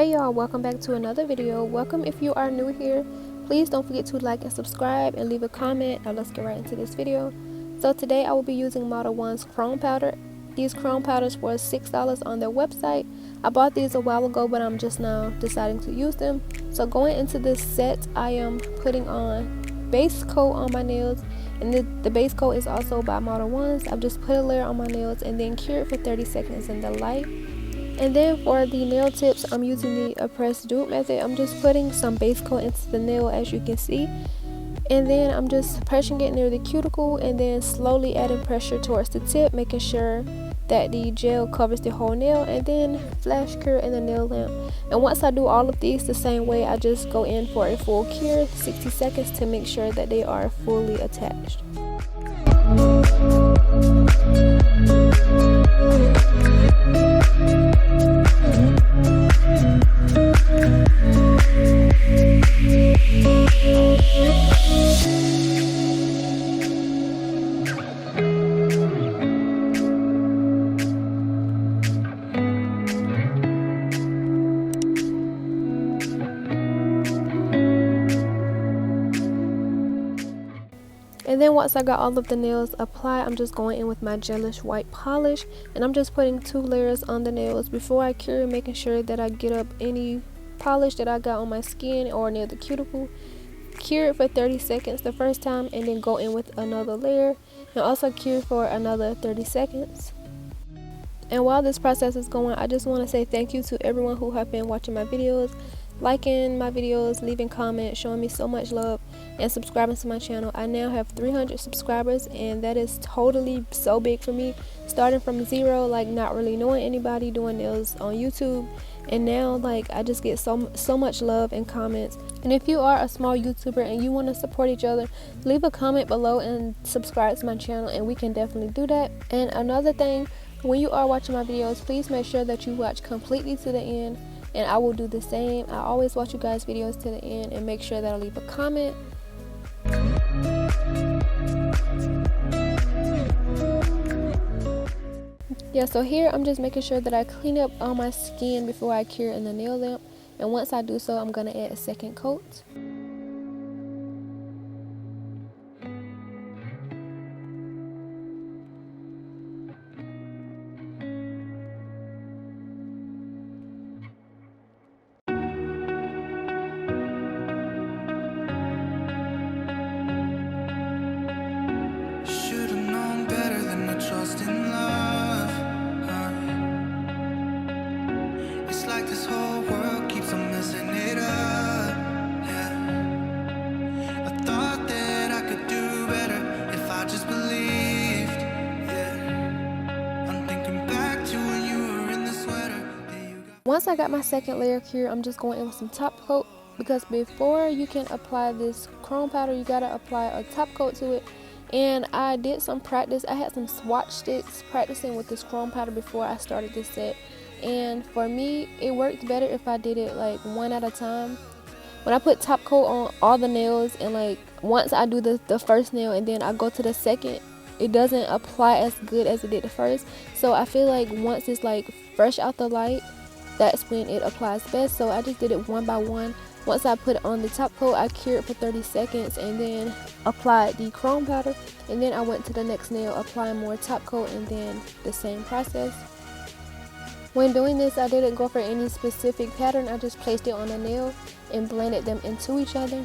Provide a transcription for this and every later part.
Hey y'all, welcome back to another video. Welcome if you are new here. Please don't forget to like and subscribe and leave a comment. Now let's get right into this video. So today I will be using Modelones chrome powder. These chrome powders were $6 on their website. I bought these a while ago, but I'm just now deciding to use them. So going into this set, I am putting on base coat on my nails, and the base coat is also by Modelones. I've just put a layer on my nails and then cure it for 30 seconds in the light. And then for the nail tips, I'm using the press dupe method. I'm just putting some base coat into the nail, as you can see, and then I'm just pressing it near the cuticle and then slowly adding pressure towards the tip, making sure that the gel covers the whole nail, and then flash cure in the nail lamp. And once I do all of these the same way, I just go in for a full cure, 60 seconds, to make sure that they are fully attached. And then once I got all of the nails applied, I'm just going in with my gelish white polish, and I'm just putting 2 layers on the nails before I cure, making sure that I get up any polish that I got on my skin or near the cuticle. Cure it for 30 seconds the first time, and then go in with another layer and also cure for another 30 seconds. And while this process is going, I just want to say thank you to everyone who have been watching my videos, liking my videos, leaving comments, showing me so much love, and subscribing to my channel. I now have 300 subscribers, and that is totally so big for me. Starting from 0, like not really knowing anybody, doing nails on YouTube, and now like I just get so much love and comments. And if you are a small YouTuber and you want to support each other, leave a comment below and subscribe to my channel, and we can definitely do that. And another thing, when you are watching my videos, please make sure that you watch completely to the end, and I will do the same. I always watch you guys' videos to the end and make sure that I leave a comment. Yeah, so here I'm just making sure that I clean up all my skin before I cure in the nail lamp, and once I do so, I'm going to add a second coat. This whole world keeps on messing it up, yeah. I thought that I could do better if I just believed, yeah. I'm thinking back to when you were in the sweater. Once I got my second layer cure, I'm just going in with some top coat, because before you can apply this chrome powder, you gotta apply a top coat to it. And I did some practice. I had some swatch sticks practicing with this chrome powder before I started this set. And for me, it worked better if I did it like one at a time. When I put top coat on all the nails, and like once I do the first nail and then I go to the second, it doesn't apply as good as it did the first. So I feel like once it's like fresh out the light, that's when it applies best. So I just did it one by one. Once I put on the top coat, I cured for 30 seconds and then applied the chrome powder, and then I went to the next nail, applying more top coat, and then the same process. When doing this, I didn't go for any specific pattern. I just placed it on a nail and blended them into each other.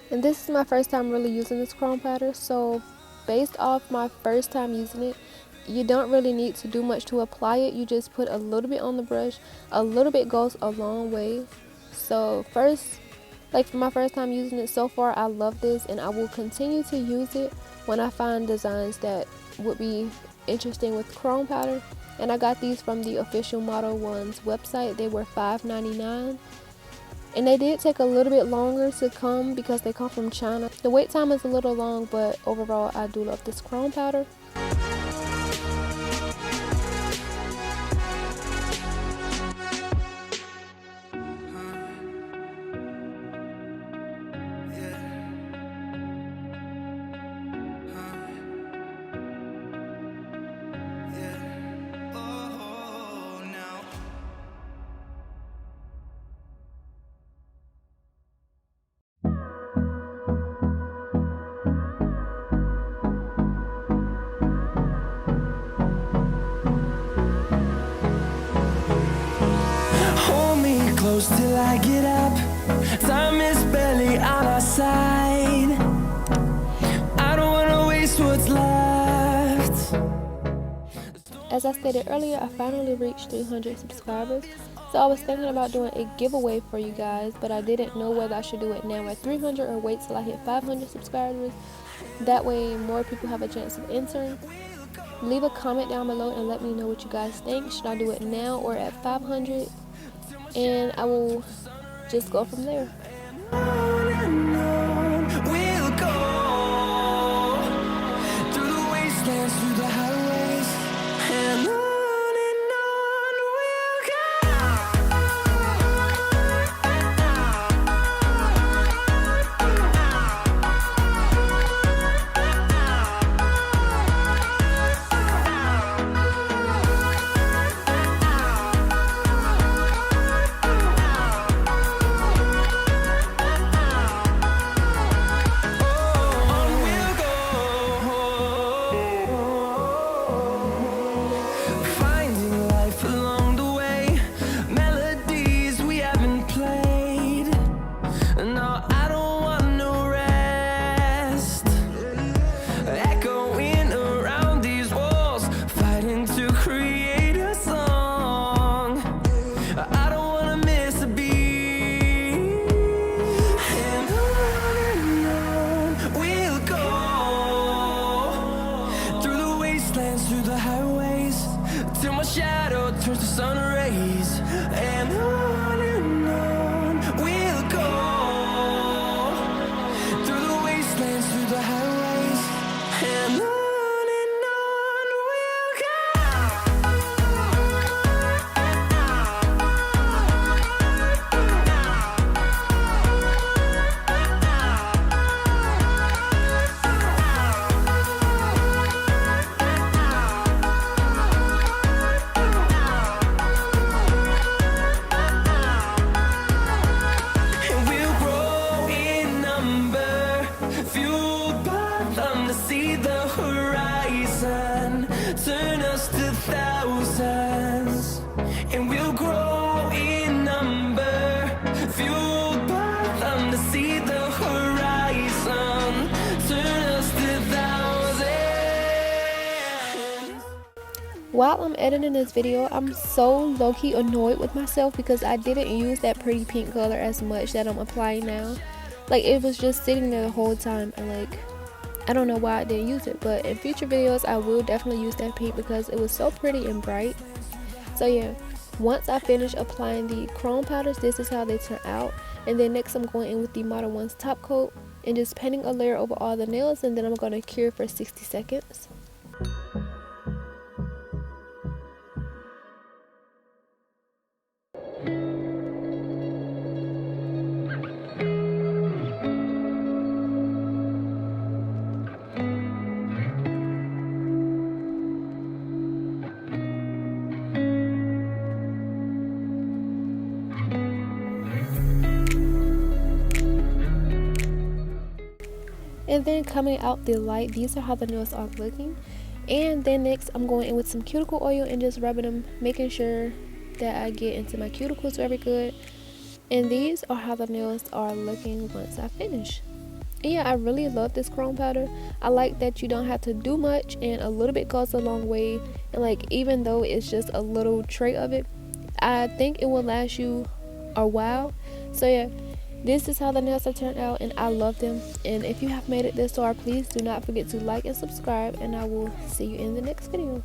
And this is my first time really using this chrome powder, so based off my first time using it, you don't really need to do much to apply it. You just put a little bit on the brush. A little bit goes a long way. So first, Like for my first time using it so far, I love this, and I will continue to use it when I find designs that would be interesting with chrome powder. And I got these from the official Modelones website. They were $5.99. And they did take a little bit longer to come because they come from China. The wait time is a little long, but overall I do love this chrome powder. Close till I get up. Time is barely on our side. I don't wanna waste what's left. As I stated earlier, I finally reached 300 subscribers. So I was thinking about doing a giveaway for you guys, but I didn't know whether I should do it now at 300 or wait till I hit 500 subscribers. That way more people have a chance of entering. Leave a comment down below and let me know what you guys think. Should I do it now or at 500? And I will just go from there. We'll go through the wastelands, through the highways, and on we'll through the highways, till my shadow turns to sun rays, and on we'll go through the wastelands, through the highways, and on we'll turn us to thousands, and we'll grow in number, fueled by them to see the horizon, turn us to thousands. While I'm editing this video, I'm so low-key annoyed with myself because I didn't use that pretty pink color as much that I'm applying now. Like, it was just sitting there the whole time, and like, I don't know why I didn't use it, but in future videos I will definitely use that pink because it was so pretty and bright. So yeah, once I finish applying the chrome powders, this is how they turn out. And then next I'm going in with the Modelones top coat and just painting a layer over all the nails, and then I'm going to cure for 60 seconds. And then coming out the light, these are how the nails are looking. And then next I'm going in with some cuticle oil and just rubbing them, making sure that I get into my cuticles very good. And these are how the nails are looking once I finish. And yeah, I really love this chrome powder. I like that you don't have to do much and a little bit goes a long way. And like, even though it's just a little tray of it, I think it will last you a while. So yeah, This is how the nails have turned out, and I love them. And if you have made it this far, please do not forget to like and subscribe, and I will see you in the next video.